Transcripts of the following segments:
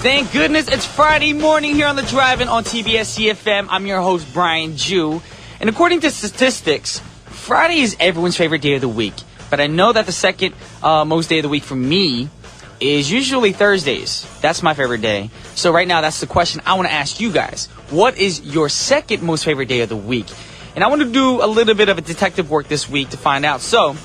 Thank goodness it's Friday morning here on the Drive-In on TBS efm. I'm your host, Brian Jew. And according to statistics, Friday is everyone's favorite day of the week. But I know that the second most day of the week for me is usually Thursdays. That's my favorite day. So right now, that's the question I want to ask you guys. What is your second most favorite day of the week? And I want to do a little bit of a detective work this week to find out. So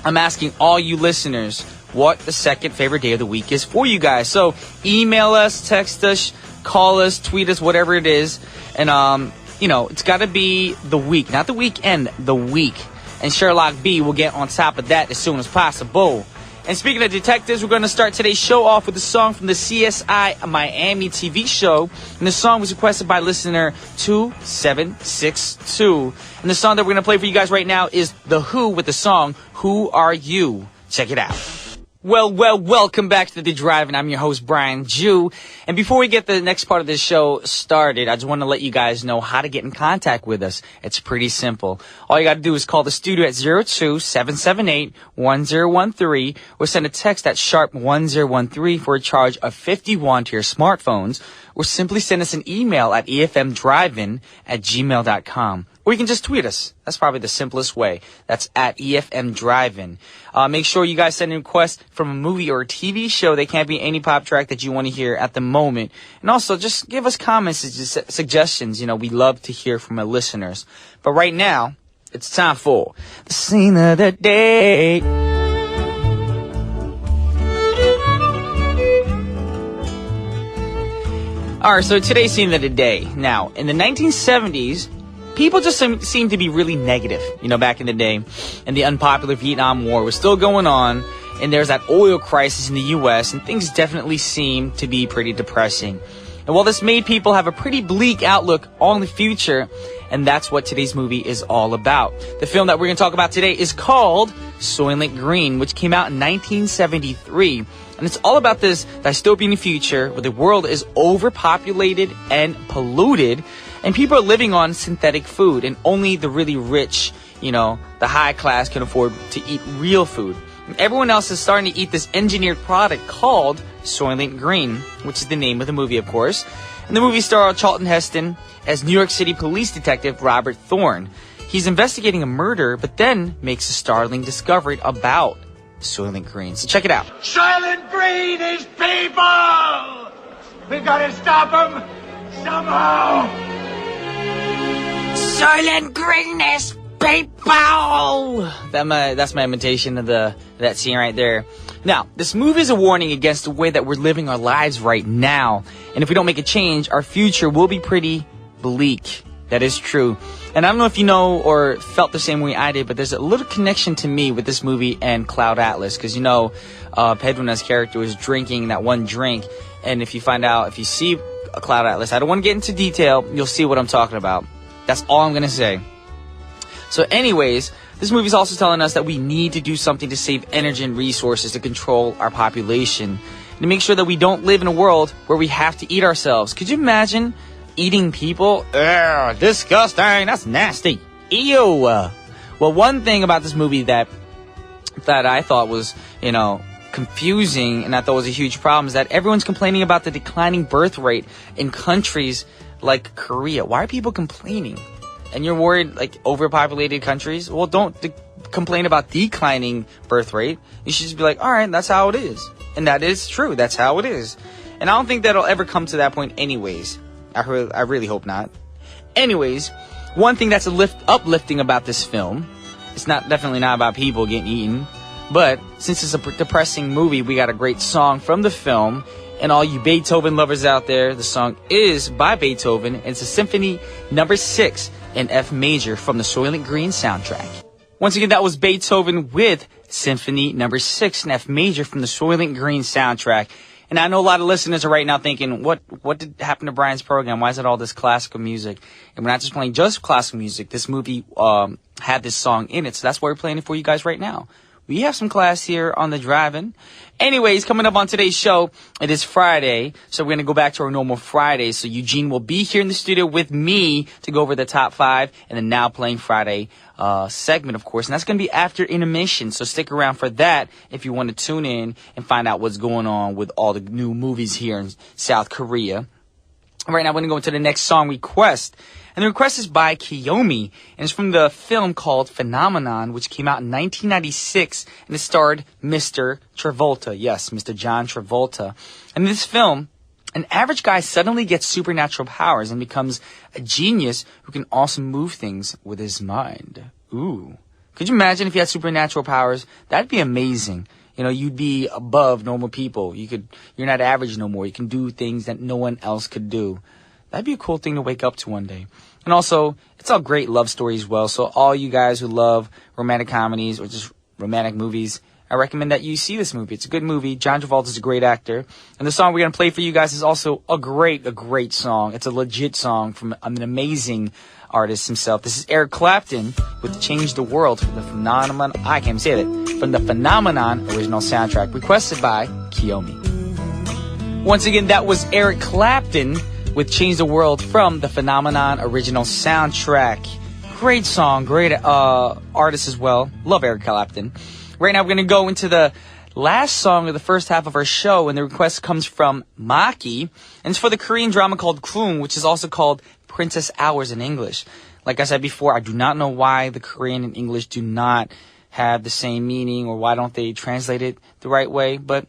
I'm asking all you listeners what the second favorite day of the week is for you guys. So email us, text us, call us, tweet us, whatever it is. And, it's got to be the week, not the weekend, the week. And Sherlock B will get on top of that as soon as possible. And speaking of detectives, we're going to start today's show off with a song from the CSI Miami TV show. And the song was requested by listener 2762. And the song that we're going to play for you guys right now is The Who with the song, Who Are You? Check it out. Well, welcome back to The Drive-In. I'm your host, Brian Jew. And before we get the next part of this show started, I just want to let you guys know how to get in contact with us. It's pretty simple. All you got to do is call the studio at 02-778-1013 or send a text at #1013 for a charge of $51 to your smartphones, or simply send us an email at efmdrivein@gmail.com. Or you can just tweet us. That's probably the simplest way. That's at EFM Drive-In. Make sure you guys send in requests from a movie or a TV show. They can't be any pop track that you want to hear at the moment. And also, just give us comments and suggestions. We love to hear from our listeners. But right now, it's time for the scene of the day. All right, so today's scene of the day. Now, in the 1970s, people just seem to be really negative, back in the day. And the unpopular Vietnam War was still going on. And there's that oil crisis in the U.S. And things definitely seem to be pretty depressing. And while this made people have a pretty bleak outlook on the future, and that's what today's movie is all about. The film that we're going to talk about today is called Soylent Green, which came out in 1973. And it's all about this dystopian future where the world is overpopulated and polluted. And people are living on synthetic food, and only the really rich, the high class can afford to eat real food. And everyone else is starting to eat this engineered product called Soylent Green, which is the name of the movie, of course. And the movie stars Charlton Heston as New York City police detective Robert Thorne. He's investigating a murder, but then makes a startling discovery about Soylent Green. So check it out. Soylent Green is people! We've got to stop them somehow! Soylent Green is people! That's my imitation of that scene right there. Now, this movie is a warning against the way that we're living our lives right now. And if we don't make a change, our future will be pretty bleak. That is true. And I don't know if you know or felt the same way I did, but there's a little connection to me with this movie and Cloud Atlas. Because, Pedrona's character was drinking that one drink. And if you see a Cloud Atlas, I don't want to get into detail, you'll see what I'm talking about. That's all I'm going to say. So anyways, this movie is also telling us that we need to do something to save energy and resources to control our population. And to make sure that we don't live in a world where we have to eat ourselves. Could you imagine eating people? Ugh, disgusting. That's nasty. Ew. Well, one thing about this movie that I thought was, confusing and I thought was a huge problem is that everyone's complaining about the declining birth rate in countries like Korea. Why are people complaining? And you're worried, overpopulated countries? Well, don't complain about declining birth rate. You should just be like, all right, that's how it is. And that is true. That's how it is. And I don't think that'll ever come to that point anyways. I really hope not. Anyways, one thing that's uplifting about this film, it's definitely not about people getting eaten. But since it's a depressing movie, we got a great song from the film. And all you Beethoven lovers out there, the song is by Beethoven. And it's a Symphony No. 6 in F major from the Soylent Green soundtrack. Once again, that was Beethoven with Symphony No. 6 in F major from the Soylent Green soundtrack. And I know a lot of listeners are right now thinking, what did happen to Brian's program? Why is it all this classical music? And we're not just playing just classical music. This movie had this song in it, so that's why we're playing it for you guys right now. We have some class here on the drive-in. Anyways, coming up on today's show, it is Friday, so we're going to go back to our normal Friday. So Eugene will be here in the studio with me to go over the top 5 and the Now Playing Friday segment, of course. And that's going to be after intermission, so stick around for that if you want to tune in and find out what's going on with all the new movies here in South Korea. Right now, we're going to go into the next song request. And the request is by Kiyomi, and it's from the film called Phenomenon, which came out in 1996, and it starred Mr. Travolta. Yes, Mr. John Travolta. And in this film, an average guy suddenly gets supernatural powers and becomes a genius who can also move things with his mind. Ooh. Could you imagine if he had supernatural powers? That'd be amazing. You know, you'd be above normal people. You're not average no more. You can do things that no one else could do. That'd be a cool thing to wake up to one day. And also, it's all great love stories as well. So all you guys who love romantic comedies or just romantic movies, I recommend that you see this movie. It's a good movie. John Travolta's a great actor. And the song we're going to play for you guys is also a great song. It's a legit song from an amazing artist himself. This is Eric Clapton with Change the World from the Phenomenon. I can't even say that. From the Phenomenon original soundtrack, requested by Kiyomi. Once again, that was Eric Clapton with Change the World from the Phenomenon original soundtrack. Great song, great artist as well. Love Eric Clapton. Right now we're going to go into the last song of the first half of our show, and the request comes from Maki, and it's for the Korean drama called Kung, which is also called Princess Hours in English. Like I said before, I do not know why the Korean and English do not have the same meaning, or why don't they translate it the right way, but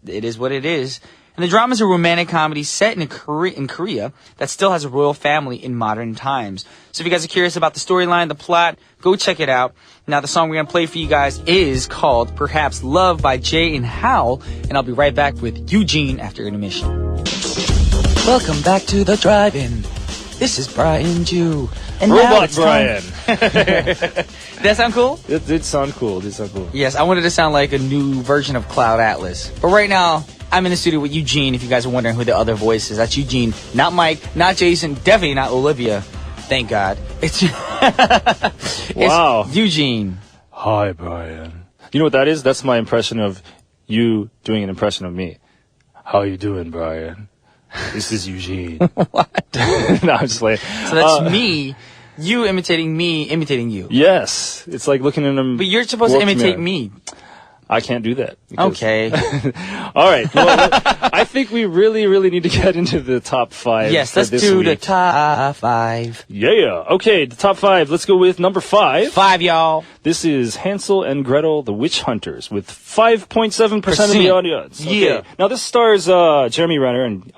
it is what it is. And the drama is a romantic comedy set in Korea that still has a royal family in modern times. So if you guys are curious about the storyline, the plot, go check it out. Now the song we're going to play for you guys is called Perhaps Love by Jay and Hal. And I'll be right back with Eugene after intermission. Welcome back to the drive-in. This is Brian Jew. And Robot Brian. Did that sound cool? It did sound cool. Yes, I wanted to sound like a new version of Cloud Atlas. But right now, I'm in the studio with Eugene, if you guys are wondering who the other voice is. That's Eugene, not Mike, not Jason, definitely not Olivia. Thank God. It's wow. It's Eugene. Hi, Brian. You know what that is? That's my impression of you doing an impression of me. How you doing, Brian? This is Eugene. What? No, I'm just like... So that's me, you imitating me, imitating you. Yes. It's like looking in a... But you're supposed to imitate me. I can't do that. Okay. All right. Well, I think we really need to get into the top 5. Yes, let's do the top 5. Yeah. Okay, the top 5. Let's go with number 5. 5, y'all. This is Hansel and Gretel, the Witch Hunters, with 5.7% of the audience. Okay. Yeah. Now, this stars Jeremy Renner and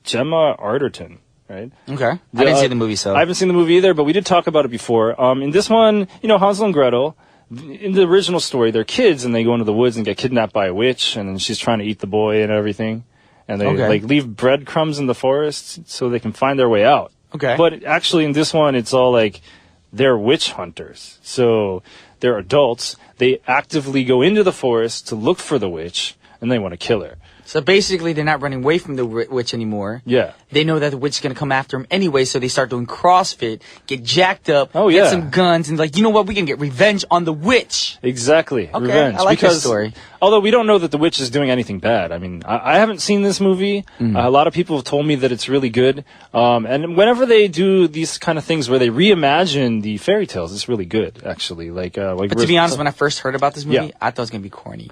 Gemma Arterton. Right? Okay. I didn't see the movie, so. I haven't seen the movie either, but we did talk about it before. In this one, Hansel and Gretel, in the original story, they're kids and they go into the woods and get kidnapped by a witch, and then she's trying to eat the boy and everything. And they leave breadcrumbs in the forest so they can find their way out. Okay. But actually in this one, it's all like they're witch hunters. So they're adults. They actively go into the forest to look for the witch, and they want to kill her. So basically, they're not running away from the witch anymore. Yeah. They know that the witch is going to come after them anyway, so they start doing CrossFit, get jacked up, Oh, get yeah. some guns, and like, you know what? We can get revenge on the witch. Exactly. Okay, Revenge. I like because, this story. Although we don't know that the witch is doing anything bad. I mean, I haven't seen this movie. A lot of people have told me that it's really good. And whenever they do these kind of things where they reimagine the fairy tales, it's really good, actually. But to be honest, when I first heard about this movie, Yeah. I thought it was going to be corny.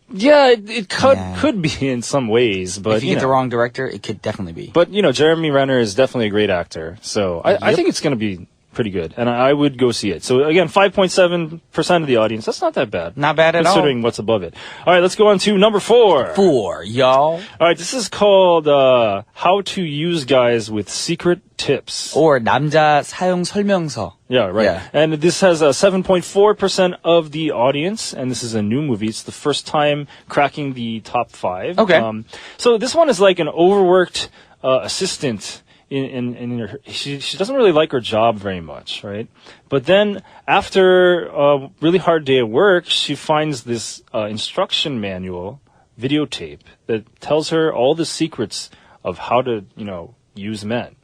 Yeah, it could be in some ways, but If you get the wrong director, it could definitely be. But Jeremy Renner is definitely a great actor, so I think it's going to be pretty good, and I would go see it. So again, 5.7% of the audience. That's not that bad. Not bad at all. Considering what's above it. All right, let's go on to number 4. 4, y'all. All right, this is called How to Use Guys with Secret Tips. Or 남자 사용 설명서. Yeah, right. Yeah. And this has 7.4% of the audience, and this is a new movie. It's the first time cracking the top 5. Okay. So this one is like an overworked assistant. She doesn't really like her job very much, right? But then after a really hard day at work, she finds this instruction manual videotape that tells her all the secrets of how to, use men.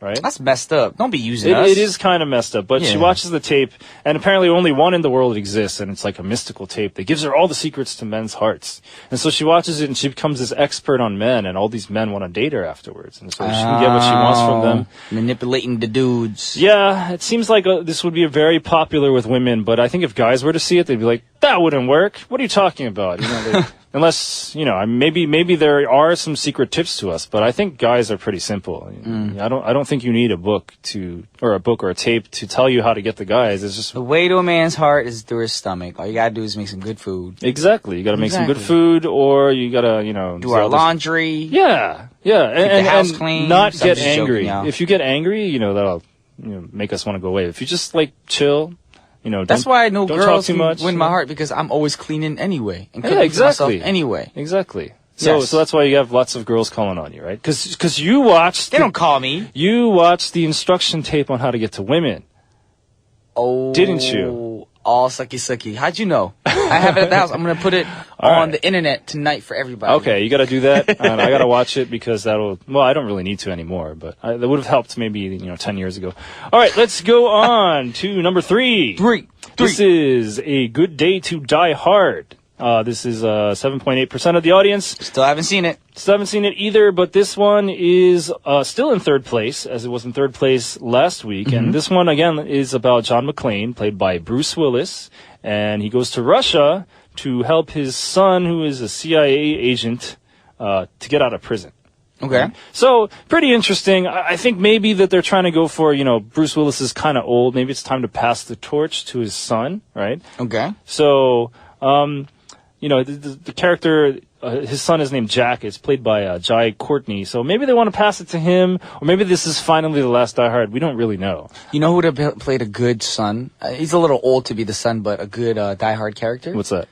right? That's messed up. Don't be using us. It is kind of messed up, but she watches the tape, and apparently only one in the world exists, and it's like a mystical tape that gives her all the secrets to men's hearts. And so she watches it, and she becomes this expert on men, and all these men want to date her afterwards. And so she can get what she wants from them. Manipulating the dudes. Yeah, it seems like this would be very popular with women, but I think if guys were to see it, they'd be like, that wouldn't work. What are you talking about? You know, unless, you know, maybe there are some secret tips to us, but I think guys are pretty simple. I don't think you need a book or a tape to tell you how to get the guys. It's just the way to a man's heart is through his stomach. All you gotta do is make some good food. Exactly. You gotta make some good food, or you gotta, you know, do our laundry. Yeah, and the house clean. Not get angry. If you get angry, you know, that'll make us want to go away. If you just like chill. You know, that's why I know girls too much, win my heart, because I'm always cleaning anyway and cooking exactly. for myself anyway. Exactly. So that's why you have lots of girls calling on you, right? Because you watched. They don't call me. You watched the instruction tape on how to get to women. Oh, didn't you? All sucky. How'd you know? I have it at the house. I'm gonna put it on the internet tonight for everybody. Okay, you gotta do that. And I gotta watch it because I don't really need to anymore, but that would have helped maybe 10 years ago. All right, let's go on to number 3. This is A Good Day to Die Hard. This is 7.8% of the audience. Still haven't seen it. Still haven't seen it either, but this one is still in third place, as it was in third place last week. And this one, again, is about John McClane, played by Bruce Willis. And he goes to Russia to help his son, who is a CIA agent, to get out of prison. Okay. So, pretty interesting. I think maybe that they're trying to go for, Bruce Willis is kind of old. Maybe it's time to pass the torch to his son, right? Okay. So, the character, his son is named Jack. It's played by Jai Courtney. So maybe they want to pass it to him, or maybe this is finally the last Die Hard. We don't really know. You know who would have played a good son? He's a little old to be the son, but a good Die Hard character? What's that?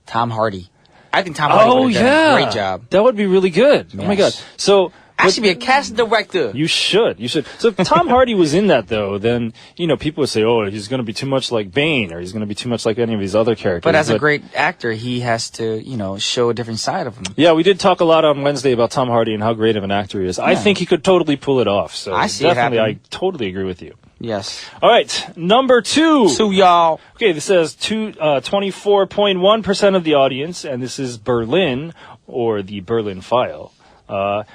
Tom Hardy. I think Tom Hardy would have done a great job. That would be really good. Yes. Oh my god. So I should be a casting director. You should. So if Tom Hardy was in that, though, then, people would say, oh, he's going to be too much like Bane, or he's going to be too much like any of these other characters. But as a great actor, he has to, show a different side of him. Yeah, we did talk a lot on Wednesday about Tom Hardy and how great of an actor he is. Yeah. I think he could totally pull it off. So I see definitely, I totally agree with you. Yes. All right, number 2. So, y'all. Okay, this says 24.1% of the audience, and this is Berlin, or the Berlin File.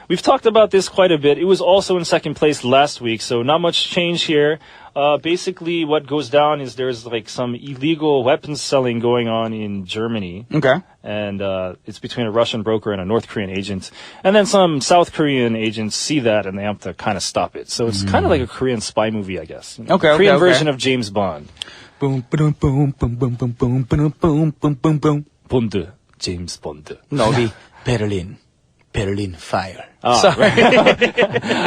We've talked about this quite a bit. It was also in second place last week, so not much change here. Basically, what goes down is there's like some illegal weapons selling going on in Germany. Okay. And it's between a Russian broker and a North Korean agent. And then some South Korean agents see that and they have to kind of stop it. So it's kind of like a Korean spy movie, I guess. Korean version of James Bond. Boom, boom, boom, boom, boom, boom, boom, boom, boom, boom, boom, boom. Bond. James Bond. No, the Berlin Fire. Sorry.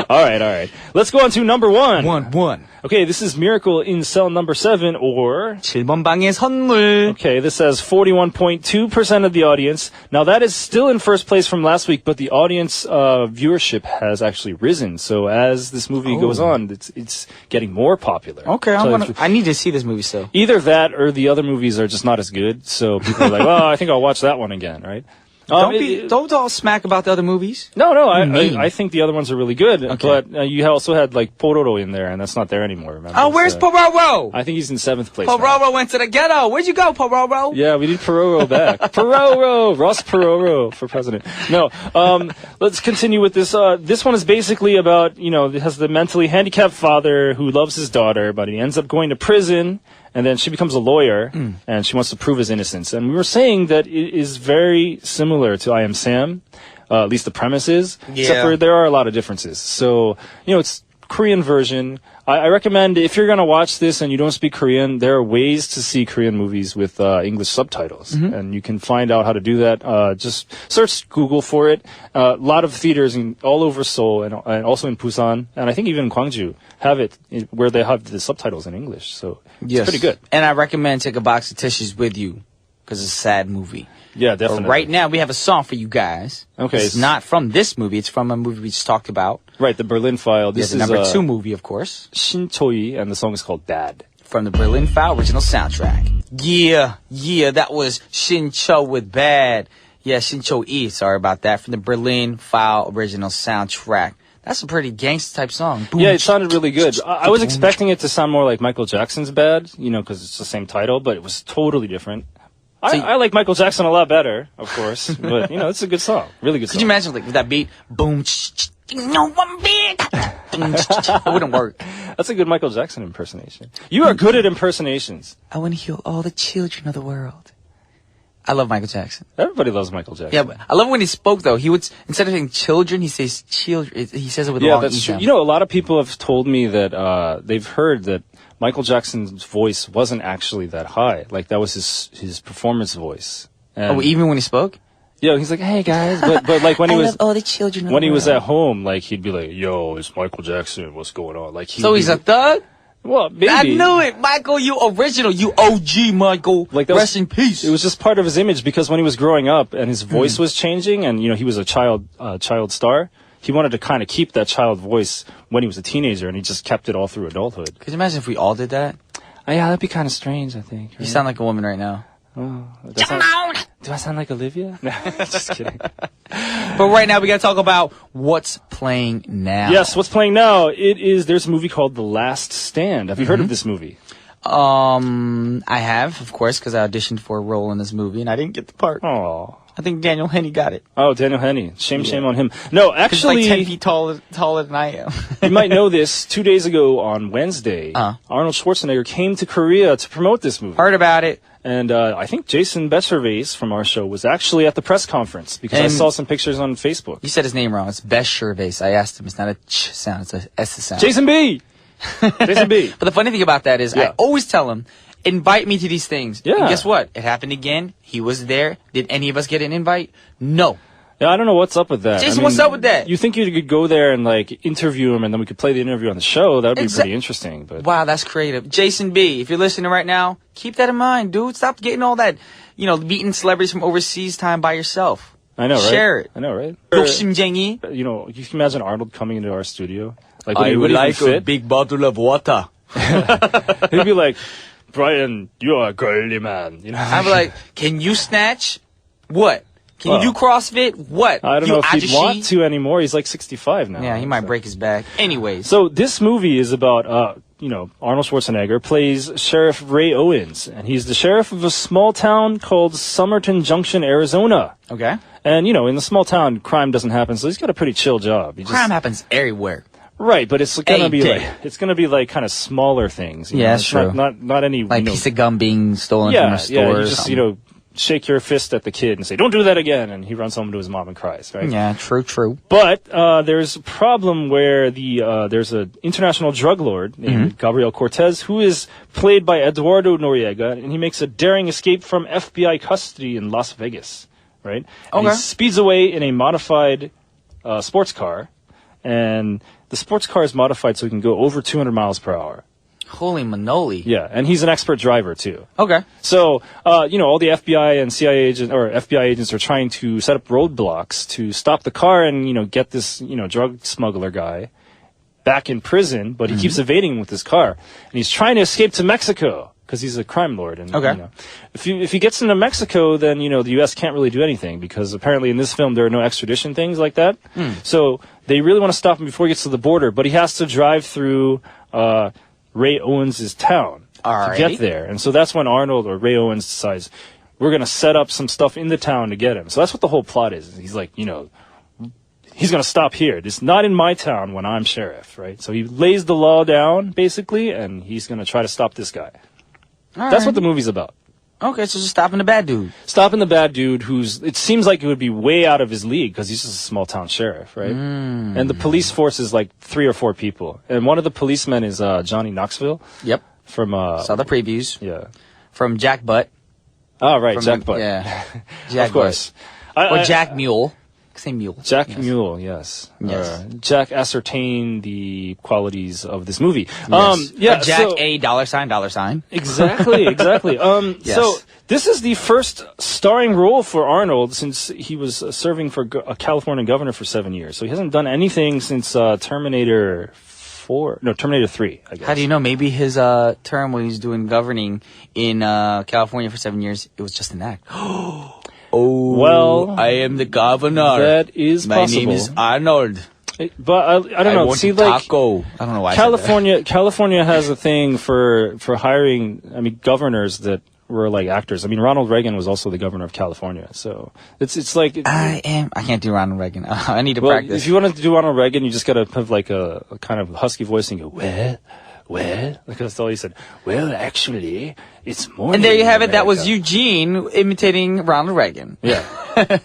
All right. Let's go on to number 1. 1. Okay, this is Miracle in Cell number 7, or 7번 방의 선물. Okay, this has 41.2% of the audience. Now that is still in first place from last week, but the audience viewership has actually risen. So as this movie goes on, it's getting more popular. Okay, I need to see this movie still. Either that or the other movies are just not as good. So people are like, oh, I think I'll watch that one again, right? Don't all smack about the other movies. No, I think the other ones are really good. Okay. But you also had like Pororo in there, and that's not there anymore. Remember? Oh, where's Pororo? I think he's in 7th place. Pororo went to the ghetto. Where'd you go, Pororo? Yeah, we need Pororo back. Pororo, Ross Pororo for president. No, let's continue with this. This one is basically about it has the mentally handicapped father who loves his daughter, but he ends up going to prison. And then she becomes a lawyer, and she wants to prove his innocence. And we were saying that it is very similar to I Am Sam, at least the premise is, except for there are a lot of differences. So, it's Korean version. I recommend if you're going to watch this and you don't speak Korean, there are ways to see Korean movies with English subtitles. And you can find out how to do that. Just search Google for it. A lot of theaters all over Seoul and also in Busan, and I think even in Gwangju, have it where they have the subtitles in English. So it's pretty good. And I recommend take a box of tissues with you because it's a sad movie. Yeah, definitely. But right now, we have a song for you guys. Okay. It's not from this movie. It's from a movie we just talked about. Right, the Berlin File. This is the number 2 movie, of course. Shin Choi, and the song is called Bad. From the Berlin File original soundtrack. Yeah, that was Shin Cho with Bad. Yeah, Shin Cho E, sorry about that. From the Berlin File original soundtrack. That's a pretty gangster type song. Boom, Yeah, it sounded really good. I was expecting it to sound more like Michael Jackson's Bad, because it's the same title, but it was totally different. I like Michael Jackson a lot better, of course, but, it's a good song. Really good song. Could you imagine, like, with that beat? Boom, no one beat. It wouldn't work. That's a good Michael Jackson impersonation. You are good at impersonations. I want to heal all the children of the world. I love Michael Jackson. Everybody loves Michael Jackson. Yeah, but I love when he spoke, though. He would, instead of saying children, he says children. He says it with a long that's E true. sound. A lot of people have told me that they've heard that Michael Jackson's voice wasn't actually that high. Like, that was his performance voice. And even when he spoke? Yeah, he's like, hey guys, but like when he was all the children of when the he was world. at home, like he'd be like, yo, it's Michael Jackson, what's going on? Like, So he's a thug? Well, maybe. I knew it, Michael. You original, you OG, Michael. Like, rest in peace. It was just part of his image because when he was growing up and his voice was changing, and he was a child star. He wanted to kind of keep that child voice when he was a teenager, and he just kept it all through adulthood. Could you imagine if we all did that? Oh, yeah, that'd be kind of strange, I think. Right? You sound like a woman right now. Oh, do I sound like Olivia? No, just kidding. But right now, we got to talk about what's playing now. Yes, what's playing now? There's a movie called The Last Stand. Have you heard of this movie? I have, of course, because I auditioned for a role in this movie, and I didn't get the part. Oh. I think Daniel Henney got it. Oh, Daniel Henney. Shame on him. No, actually... He's like 10 feet taller than I am. You might know this. 2 days ago on Wednesday, Arnold Schwarzenegger came to Korea to promote this movie. Heard about it. And I think Jason Betchervais from our show was actually at the press conference because I saw some pictures on Facebook. You said his name wrong. It's Betchervais. I asked him. It's not a ch sound. It's a s sound. Jason B! Jason B. But the funny thing about that is I always tell him, invite me to these things. Yeah. And guess what? It happened again. He was there. Did any of us get an invite? No. Yeah, I don't know what's up with that. Jason, what's up with that? You think you could go there and like interview him and then we could play the interview on the show? That would be pretty interesting. But wow, that's creative. Jason B, if you're listening right now, keep that in mind, dude. Stop getting all that, meeting celebrities from overseas time by yourself. I know, right? Share it. I know, right? 욕심쟁이. You can imagine Arnold coming into our studio. Like, I would like fit? a big bottle of water. He'd be like, Brian, you're a girly man. I'd be like, can you snatch? What? Can you do CrossFit? What? I don't know if he'd want to anymore. He's like 65 now. Yeah, he might break his back. Anyways. So this movie is about, Arnold Schwarzenegger plays Sheriff Ray Owens, and he's the sheriff of a small town called Somerton Junction, Arizona. Okay. And, in the small town, crime doesn't happen, so he's got a pretty chill job. Crime happens everywhere. Right, but it's gonna be like kind of smaller things. Yeah, that's true. Not any like piece of gum being stolen from a store. Yeah, or you just something. shake your fist at the kid and say, "Don't do that again," and he runs home to his mom and cries. Right? Yeah, true. But there's a problem where there's an international drug lord named Gabriel Cortez who is played by Eduardo Noriega, and he makes a daring escape from FBI custody in Las Vegas. Right? And he speeds away in a modified sports car, and the sports car is modified so he can go over 200 miles per hour. Holy manoli. Yeah, and he's an expert driver, too. Okay. So, all the FBI and CIA agents, or FBI agents are trying to set up roadblocks to stop the car and, get this, drug smuggler guy back in prison, but he keeps evading with his car. And he's trying to escape to Mexico because he's a crime lord. And, if he gets into Mexico, then, the U.S. can't really do anything because apparently in this film there are no extradition things like that. So they really want to stop him before he gets to the border, but he has to drive through Ray Owens' town to get there. And so that's when Arnold or Ray Owens decides, we're going to set up some stuff in the town to get him. So that's what the whole plot is. He's like, he's going to stop here. It's not in my town when I'm sheriff, right? So he lays the law down, basically, and he's going to try to stop this guy. That's what the movie's about. Okay, so just stopping the bad dude. Stopping the bad dude it seems like it would be way out of his league because he's just a small town sheriff, right? And the police force is like 3 or 4 people. And one of the policemen is Johnny Knoxville. Yep. From, saw the previews. Yeah. From Jack Butt. Oh, right, Jack Butt. Yeah. Jack of course. Or Jack Mule. Say Mule. Jack Mule, yes. Jack ascertained the qualities of this movie. Yes. Jack A $$. Exactly. So this is the first starring role for Arnold since he was serving for a California governor for 7 years. So he hasn't done anything since Terminator 3, I guess. How do you know? Maybe his term when he's doing governing in California for 7 years, it was just an act. Well, I am the governor. That is possible. My name is Arnold. But I don't know. want See, taco. I don't know why. California has a thing for hiring. I mean, governors that were like actors. I mean, Ronald Reagan was also the governor of California. So it's like I can't do Ronald Reagan. I need to well, practice. if you want to do Ronald Reagan, you just gotta have like a kind of husky voice and go, well, because that's all he said. Well, actually, it's more. And there you have it. That was Eugene imitating Ronald Reagan. Yeah.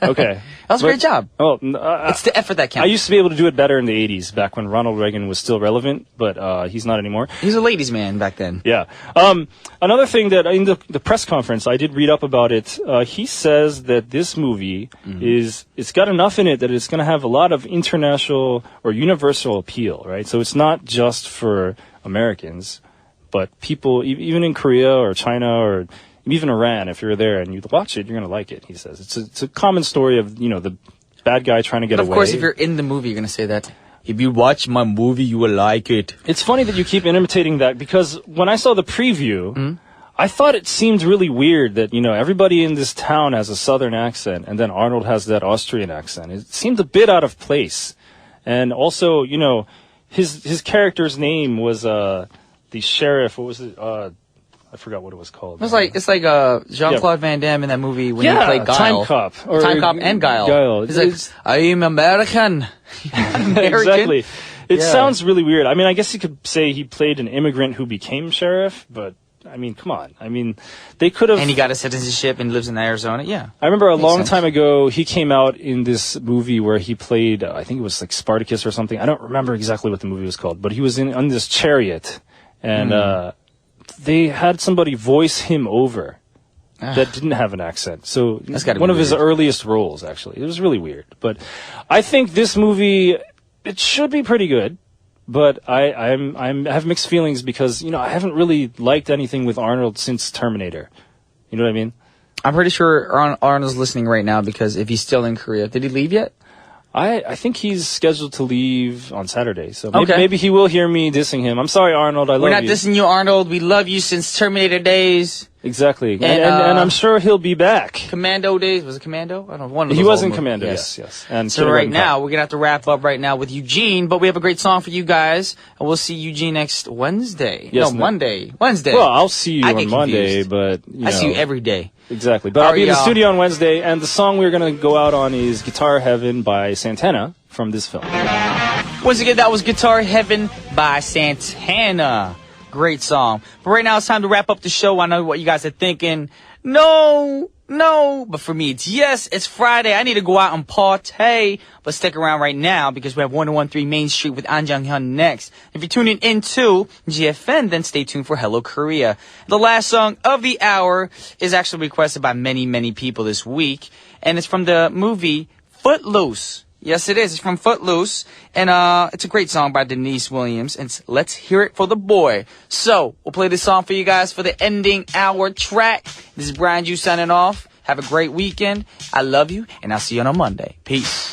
Okay. That was a great job. Oh, it's the effort that counts. I used to be able to do it better in the 80s, back when Ronald Reagan was still relevant, but he's not anymore. He's a ladies' man back then. Yeah. Another thing that in the press conference, I did read up about it. He says that this movie it's got enough in it that it's going to have a lot of international or universal appeal, right? So it's not just for Americans, but people, even in Korea or China or even Iran, if you're there and you watch it, you're going to like it, he says. It's a common story of, the bad guy trying to get away. Of course, if you're in the movie, you're going to say that. If you watch my movie, you will like it. It's funny that you keep imitating that, because when I saw the preview, I thought it seemed really weird that, everybody in this town has a southern accent, and then Arnold has that Austrian accent. It seemed a bit out of place. And also, his character's name was the sheriff. What was it? I forgot what it was called. It's like Jean-Claude Van Damme in that movie when he played Guile. Time Cop. Time Cop and Guile. He's like, I am American. Exactly. It sounds really weird. I mean, I guess you could say he played an immigrant who became sheriff, but I mean, come on. I mean, they could have... And he got a citizenship and lives in Arizona. Yeah. I remember a long time ago, he came out in this movie where he played, I think it was like Spartacus or something. I don't remember exactly what the movie was called, but he was on this chariot, and they had somebody voice him over that didn't have an accent. So one of his earliest roles, actually. It was really weird. But I think this movie, it should be pretty good. But I have mixed feelings because, I haven't really liked anything with Arnold since Terminator. You know what I mean? I'm pretty sure Arnold's listening right now, because if he's still in Korea, did he leave yet? I think he's scheduled to leave on Saturday, so maybe he will hear me dissing him. I'm sorry, Arnold. I love you. We're not dissing you, Arnold. We love you since Terminator days. Exactly, and I'm sure he'll be back. Commando days. Was it Commando? I don't know. He was in Commando. Yes. And so right now we're gonna have to wrap up right now with Eugene, but we have a great song for you guys, and we'll see Eugene next Wednesday. Yes, Monday. Wednesday. Well, I'll see you on Monday, but I see you every day. Exactly. But I'll be in the studio on Wednesday, and the song we're going to go out on is Guitar Heaven by Santana from this film. Once again, that was Guitar Heaven by Santana. Great song. But right now, it's time to wrap up the show. I know what you guys are thinking. No. But for me, it's yes. It's Friday. I need to go out and party. But stick around right now, because we have 1013 Main Street with An Jung-hyun next. If you're tuning into GFN, then stay tuned for Hello Korea. The last song of the hour is actually requested by many, many people this week. And it's from the movie Footloose. Yes, it is. It's from Footloose. And it's a great song by Denise Williams. And it's Let's Hear It for the Boy. So, we'll play this song for you guys for the ending hour track. This is Brian Ju signing off. Have a great weekend. I love you, and I'll see you on a Monday. Peace.